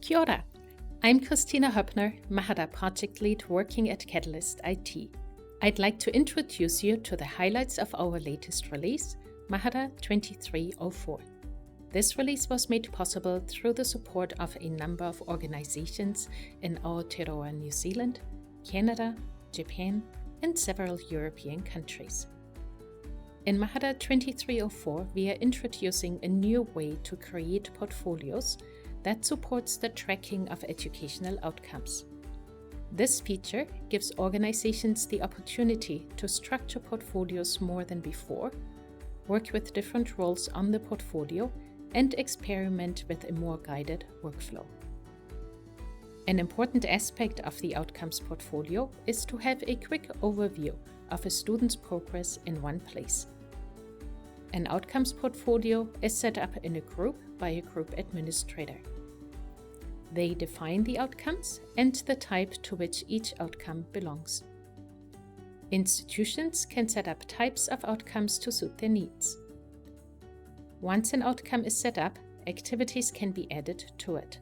Kia ora. I'm Christina Höppner, Mahara Project Lead working at Catalyst IT. I'd like to introduce you to the highlights of our latest release, Mahara 2304. This release was made possible through the support of a number of organizations in Aotearoa, New Zealand, Canada, Japan, and several European countries. In Mahara 2304, we are introducing a new way to create portfolios that supports the tracking of educational outcomes. This feature gives organizations the opportunity to structure portfolios more than before, work with different roles on the portfolio, and experiment with a more guided workflow. An important aspect of the Outcomes portfolio is to have a quick overview of a student's progress in one place. An Outcomes portfolio is set up in a group by a group administrator. They define the outcomes and the type to which each outcome belongs. Institutions can set up types of outcomes to suit their needs. Once an outcome is set up, activities can be added to it.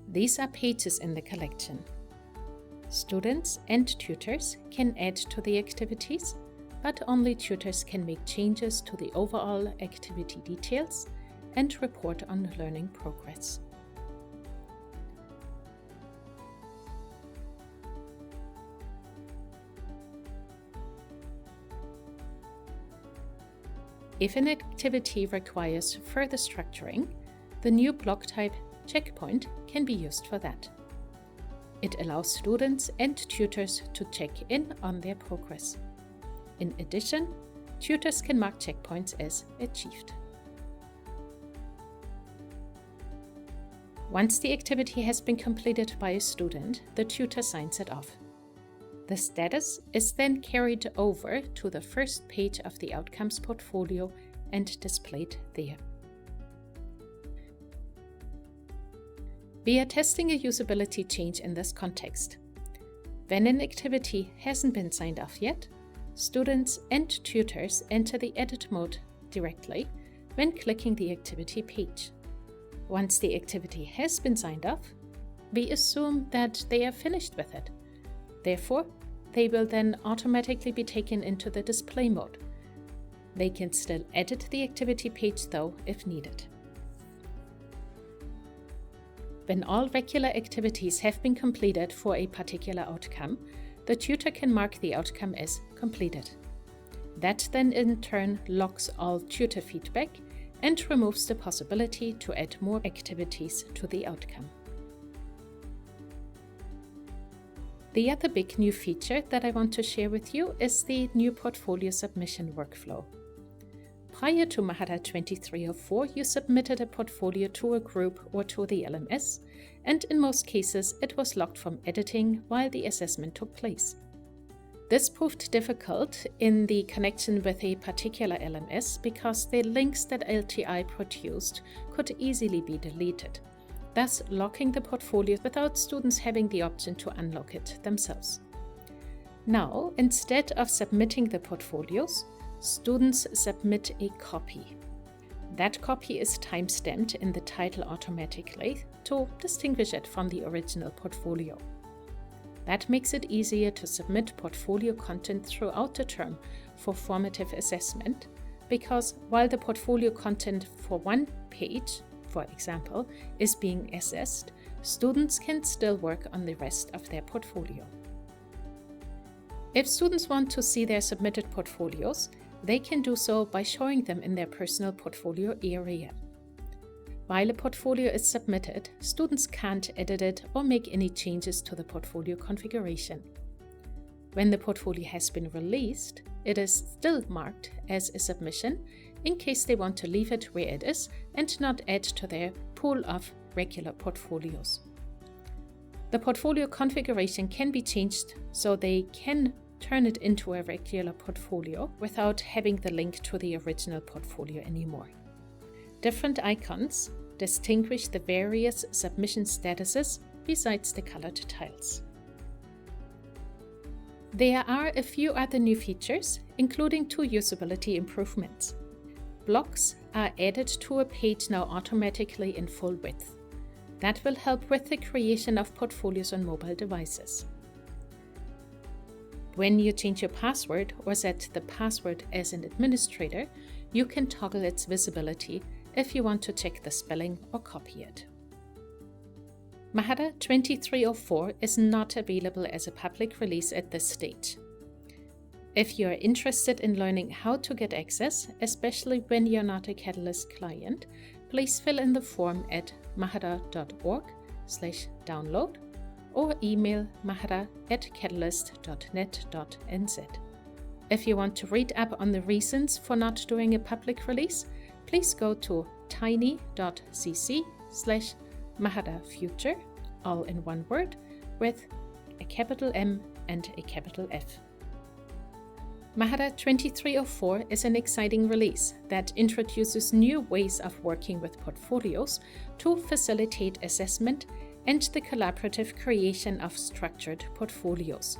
These are pages in the collection. Students and tutors can add to the activities, but only tutors can make changes to the overall activity details and report on learning progress. If an activity requires further structuring, the new block type checkpoint can be used for that. It allows students and tutors to check in on their progress. In addition, tutors can mark checkpoints as achieved. Once the activity has been completed by a student, the tutor signs it off. The status is then carried over to the first page of the Outcomes portfolio and displayed there. We are testing a usability change in this context. When an activity hasn't been signed off yet, students and tutors enter the edit mode directly when clicking the activity page. Once the activity has been signed off, we assume that they are finished with it. Therefore, they will then automatically be taken into the display mode. They can still edit the activity page though if needed. When all regular activities have been completed for a particular outcome, the tutor can mark the outcome as completed. That then in turn logs all tutor feedback and removes the possibility to add more activities to the outcome. The other big new feature that I want to share with you is the new portfolio submission workflow. Prior to Mahara 2304, you submitted a portfolio to a group or to the LMS, and in most cases it was locked from editing while the assessment took place. This proved difficult in the connection with a particular LMS because the links that LTI produced could easily be deleted, thus locking the portfolio without students having the option to unlock it themselves. Now, instead of submitting the portfolios, students submit a copy. That copy is time-stamped in the title automatically to distinguish it from the original portfolio. That makes it easier to submit portfolio content throughout the term for formative assessment, because while the portfolio content for one page, for example, is being assessed, students can still work on the rest of their portfolio. If students want to see their submitted portfolios, they can do so by showing them in their personal portfolio area. While a portfolio is submitted, students can't edit it or make any changes to the portfolio configuration. When the portfolio has been released, it is still marked as a submission in case they want to leave it where it is and not add to their pool of regular portfolios. The portfolio configuration can be changed so they can turn it into a regular portfolio without having the link to the original portfolio anymore. Different icons distinguish the various submission statuses besides the colored tiles. There are a few other new features, including 2 usability improvements. Blocks are added to a page now automatically in full width. That will help with the creation of portfolios on mobile devices. When you change your password or set the password as an administrator, you can toggle its visibility if you want to check the spelling or copy it. Mahara 2304 is not available as a public release at this stage. If you are interested in learning how to get access, especially when you're not a Catalyst client, please fill in the form at mahara.org/download or email mahara@catalyst.net.nz. If you want to read up on the reasons for not doing a public release, please go to tiny.cc/maharafuture, all in one word, with a capital M and a capital F. Mahara 2304 is an exciting release that introduces new ways of working with portfolios to facilitate assessment and the collaborative creation of structured portfolios.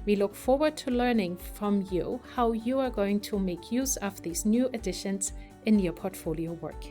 We look forward to learning from you how you are going to make use of these new additions in your portfolio work.